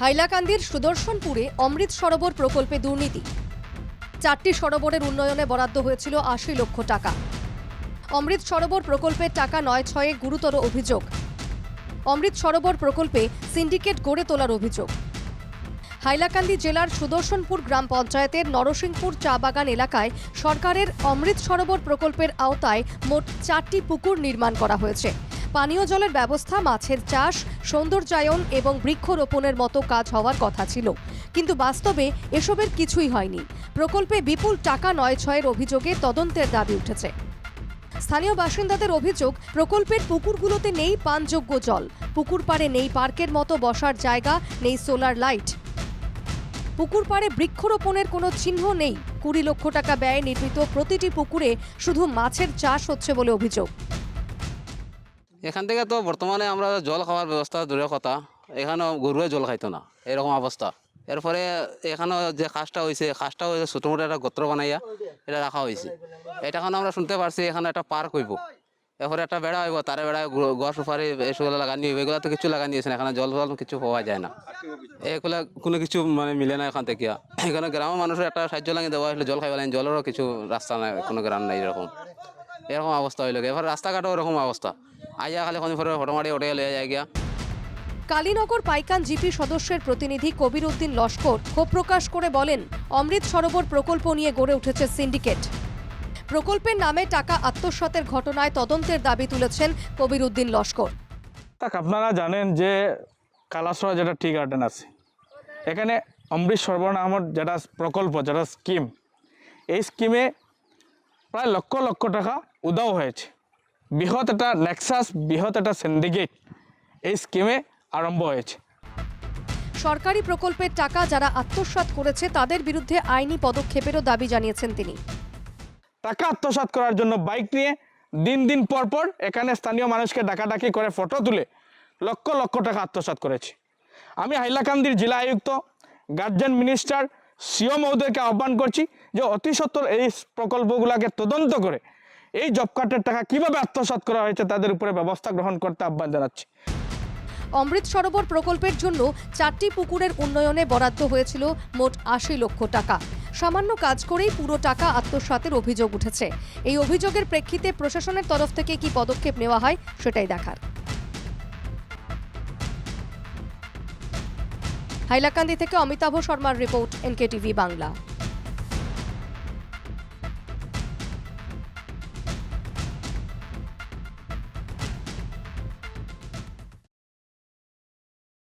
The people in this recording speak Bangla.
হাইলাকান্দির সুদর্শনপুরে অমৃত সরোবর প্রকল্পে দুর্নীতি। 4টি সরোবরের উন্নয়নে বরাদ্দ হয়েছিল 80 লক্ষ টাকা। অমৃত সরোবর প্রকল্পের টাকা নয় ছয়ে গুরুতর অভিযোগ। অমৃত সরোবর প্রকল্পে সিন্ডিকেট গড়ে তোলার অভিযোগ। হাইলাকান্দি জেলার সুদর্শনপুর গ্রাম পঞ্চায়েতের নরসিংপুর চা বাগান এলাকায় সরকারের অমৃত সরোবর প্রকল্পের আওতায় মোট 4টি পুকুর নির্মাণ করা হয়েছে। পানীয় জলের ব্যবস্থা, মাছের চাষ, সৌন্দর্যায়ন এবং বৃক্ষরোপণের মতো কাজ হওয়ার কথা ছিল, কিন্তু বাস্তবে এসবের কিছুই হয়নি। প্রকল্পে বিপুল টাকা নয় ছয়ের অভিযোগে তদন্তের দাবি উঠেছে। স্থানীয় বাসিন্দাদের অভিযোগ, প্রকল্পের পুকুরগুলোতে নেই পানযোগ্য জল, পুকুর পাড়ে নেই পার্কের মতো বসার জায়গা, নেই সোলার লাইট, পুকুর পাড়ে বৃক্ষরোপণের কোনো চিহ্ন নেই। 20 লক্ষ টাকা ব্যয়ে নির্মিত প্রতিটি পুকুরে শুধু মাছের চাষ হচ্ছে বলে অভিযোগ। এখান থেকে তো বর্তমানে আমরা জল খাওয়ার ব্যবস্থা দূরের কথা, এখানেও গরুয়ে জল খাইতো না, এরকম অবস্থা। এরপরে এখানেও যে খাসটা হয়েছে ছোটো মোটো একটা গোত্র বানাইয়া এটা রাখা হয়েছে। এটা এখন আমরা শুনতে পারছি এখানে একটা পার্ক হইব, এরপরে একটা বেড়া হইব, তারে বেড়ায় গছ সুপারি এসবগুলো লাগানি হইব। এগুলো তো কিছু লাগানি দিয়েছে না, এখানে জল কিছু পাওয়া যায় না, এগুলো কোনো কিছু মিলে না এখান থেকে। এখানে গ্রামের মানুষের একটা সাহায্য লাগিয়ে দেওয়া হলে জল খাইবে, জলেরও কিছু রাস্তা নাই, কোনো গ্রাম নাই, এরকম অবস্থা হইল। এবার রাস্তাঘাটও এরকম অবস্থা, আইয়া খালি ফটোমাটি ওঠে লইয়া যায় গিয়া। কালীনগর পাইকান জিপি সদস্যের প্রতিনিধি কবির উদ্দিন লস্কর ক্ষোভ প্রকাশ করে বলেন, অমৃত সরোবর প্রকল্প নিয়ে গড়ে উঠেছে সিন্ডিকেট। প্রকল্পের নামে টাকা আত্মসাতের ঘটনায় তদন্তের দাবি তুলেছেন কবির উদ্দিন লস্কর। আপনারা জানেন যে কালাসরা যেটা টি গার্ডেন আছে, এখানে অমৃত সরোবর নামক যেটা প্রকল্প, যেটা স্কিম, এই স্কিমে প্রায় লক্ষ লক্ষ টাকা উদাও হয়েছে। বৃহৎ একটা নেক্সাস, বৃহৎ একটা সিন্ডিকেট এই স্কিমে আরম্ভ হয়েছে। সরকারি প্রকল্পের টাকা যারা আত্মসাৎ করেছে তাদের বিরুদ্ধে আইনি পদক্ষেপেরও দাবি জানিয়েছেন তিনি। টাকা আত্মসাৎ করার জন্য বাইক নিয়ে দিন পর পর এখানে স্থানীয় মানুষকে ডাকাডাকি করে ফটো তুলে লক্ষ লক্ষ টাকা আত্মসাৎ করেছে। আমি হাইলাকান্দির জেলা আয়ুক্ত, গার্জিয়ান মিনিস্টার, সিও মহোদয়কে আহ্বান করছি যে অতি সত্বর এই প্রকল্পগুলোকে তদন্ত করে এই জব কার্ডের টাকা কিভাবে আত্মসাৎ করা হয়েছে তাদের উপরে ব্যবস্থা গ্রহণ করতে আহ্বান জানাচ্ছি। অমৃত সরোবর প্রকল্পের জন্য 4টি পুকুরের উন্নয়নে বরাদ্দ হয়েছিল মোট 80 লক্ষ টাকা। সামান্য কাজ করেই পুরো টাকা আত্মসাতের অভিযোগ উঠেছে। এই অভিযোগের প্রেক্ষিতে প্রশাসনের তরফ থেকে কি পদক্ষেপ নেওয়া হয় সেটাই দেখার। হাইলাকান্দি থেকে অমিতাভ শর্মার রিপোর্ট, NKTV বাংলা।